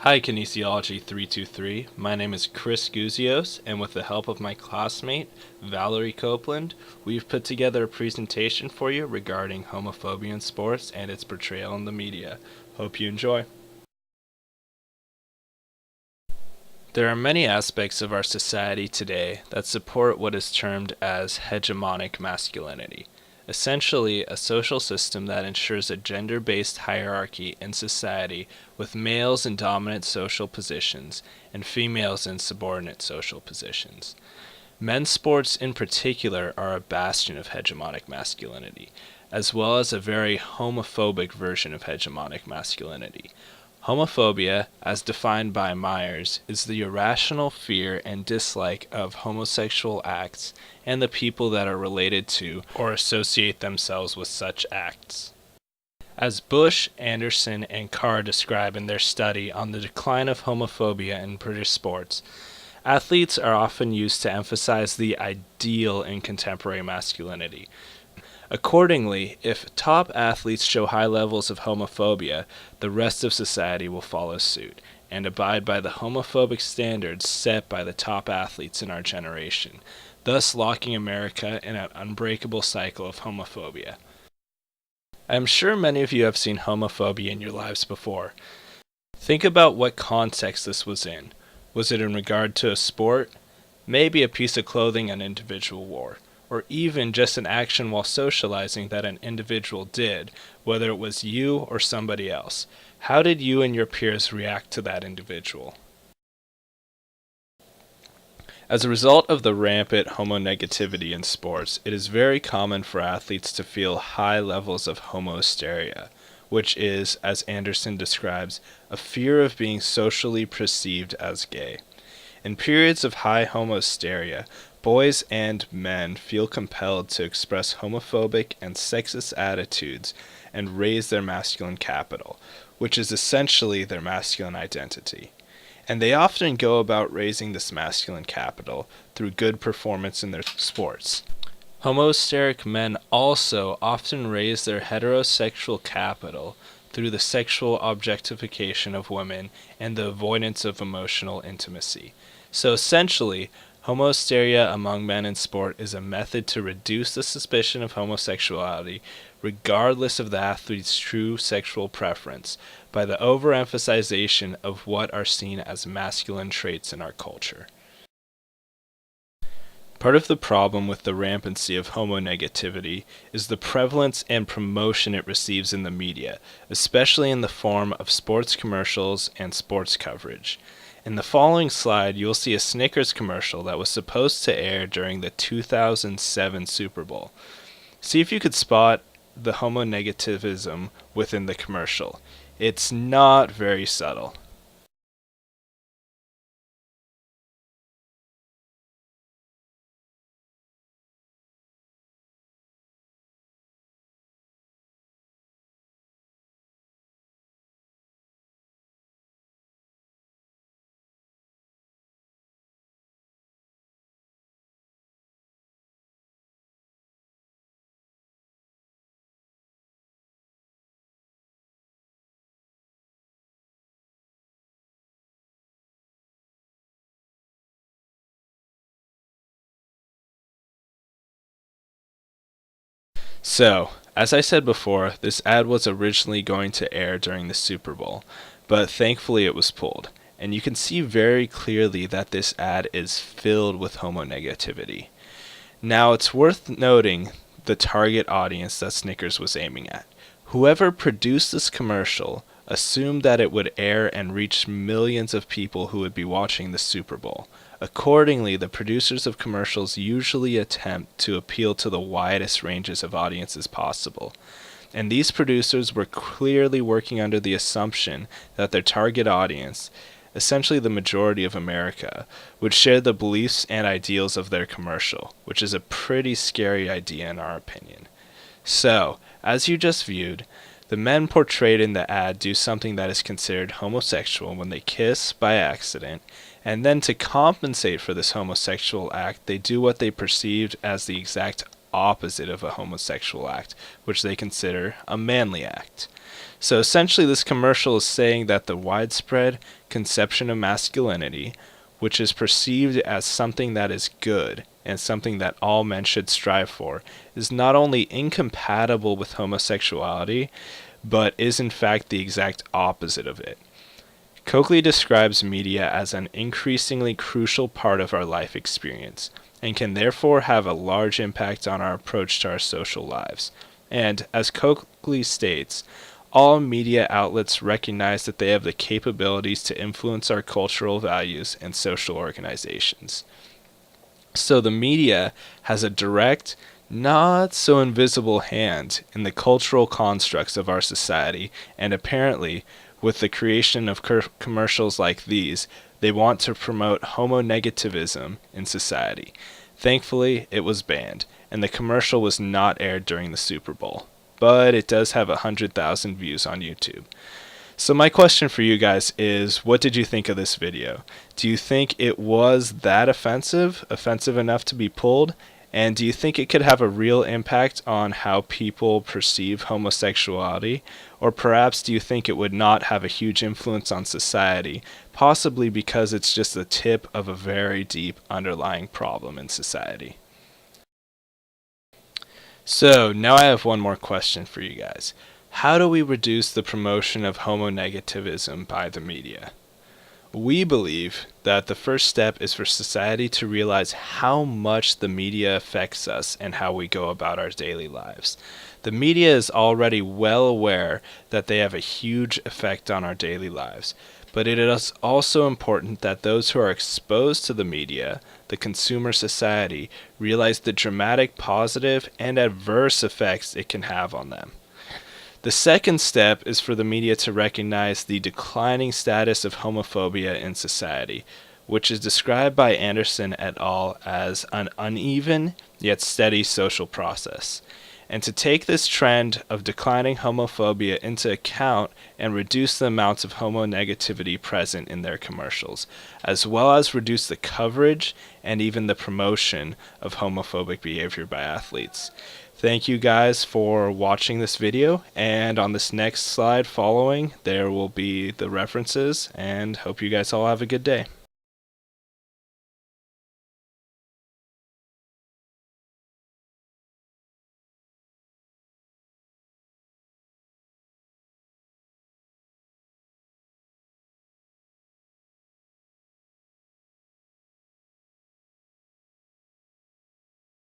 Hi, Kinesiology 323. My name is Chris Guzios, and with the help of my classmate, Valerie Copeland, we've put together a presentation for you regarding homophobia in sports and its portrayal in the media. Hope you enjoy. There are many aspects of our society today that support what is termed as hegemonic masculinity, essentially a social system that ensures a gender-based hierarchy in society with males in dominant social positions and females in subordinate social positions. Men's sports in particular are a bastion of hegemonic masculinity, as well as a very homophobic version of hegemonic masculinity. Homophobia, as defined by Myers, is the irrational fear and dislike of homosexual acts and the people that are related to or associate themselves with such acts. As Bush, Anderson, and Carr describe in their study on the decline of homophobia in British sports, athletes are often used to emphasize the ideal in contemporary masculinity. Accordingly, if top athletes show high levels of homophobia, the rest of society will follow suit and abide by the homophobic standards set by the top athletes in our generation, thus locking America in an unbreakable cycle of homophobia. I am sure many of you have seen homophobia in your lives before. Think about what context this was in. Was it in regard to a sport? Maybe a piece of clothing an individual wore, or even just an action while socializing that an individual did, whether it was you or somebody else. How did you and your peers react to that individual? As a result of the rampant homonegativity in sports, it is very common for athletes to feel high levels of homohysteria, which is, as Anderson describes, a fear of being socially perceived as gay. In periods of high homohysteria, boys and men feel compelled to express homophobic and sexist attitudes and raise their masculine capital, which is essentially their masculine identity. And they often go about raising this masculine capital through good performance in their sports. Homohysteric men also often raise their heterosexual capital through the sexual objectification of women and the avoidance of emotional intimacy. So essentially, homohysteria among men in sport is a method to reduce the suspicion of homosexuality, regardless of the athlete's true sexual preference, by the overemphasization of what are seen as masculine traits in our culture. Part of the problem with the rampancy of homonegativity is the prevalence and promotion it receives in the media, especially in the form of sports commercials and sports coverage. In the following slide, you'll see a Snickers commercial that was supposed to air during the 2007 Super Bowl. See if you could spot the homonegativism within the commercial. It's not very subtle. So, as I said before, this ad was originally going to air during the Super Bowl, but thankfully it was pulled. And you can see very clearly that this ad is filled with homonegativity. Now, it's worth noting the target audience that Snickers was aiming at. Whoever produced this commercial assumed that it would air and reach millions of people who would be watching the Super Bowl. Accordingly, the producers of commercials usually attempt to appeal to the widest ranges of audiences possible. And these producers were clearly working under the assumption that their target audience, essentially the majority of America, would share the beliefs and ideals of their commercial, which is a pretty scary idea in our opinion. So, as you just viewed, the men portrayed in the ad do something that is considered homosexual when they kiss by accident, and then to compensate for this homosexual act, they do what they perceived as the exact opposite of a homosexual act, which they consider a manly act. So essentially, this commercial is saying that the widespread conception of masculinity, which is perceived as something that is good and something that all men should strive for, is not only incompatible with homosexuality, but is in fact the exact opposite of it. Coakley describes media as an increasingly crucial part of our life experience, and can therefore have a large impact on our approach to our social lives. And, as Coakley states, all media outlets recognize that they have the capabilities to influence our cultural values and social organizations. So the media has a direct, not so invisible hand in the cultural constructs of our society, and apparently, with the creation of commercials like these, they want to promote homonegativism in society. Thankfully, it was banned, and the commercial was not aired during the Super Bowl. But it does have 100,000 views on YouTube. So my question for you guys is, what did you think of this video? Do you think it was that offensive enough to be pulled? And do you think it could have a real impact on how people perceive homosexuality? Or perhaps do you think it would not have a huge influence on society, possibly because it's just the tip of a very deep underlying problem in society? So, now I have one more question for you guys. How do we reduce the promotion of homonegativism by the media? We believe that the first step is for society to realize how much the media affects us and how we go about our daily lives. The media is already well aware that they have a huge effect on our daily lives, but it is also important that those who are exposed to the media, the consumer society, realize the dramatic positive and adverse effects it can have on them. The second step is for the media to recognize the declining status of homophobia in society, which is described by Anderson et al. As an uneven yet steady social process, and to take this trend of declining homophobia into account and reduce the amounts of homonegativity present in their commercials, as well as reduce the coverage and even the promotion of homophobic behavior by athletes. Thank you guys for watching this video, and on this next slide following there will be the references, and hope you guys all have a good day.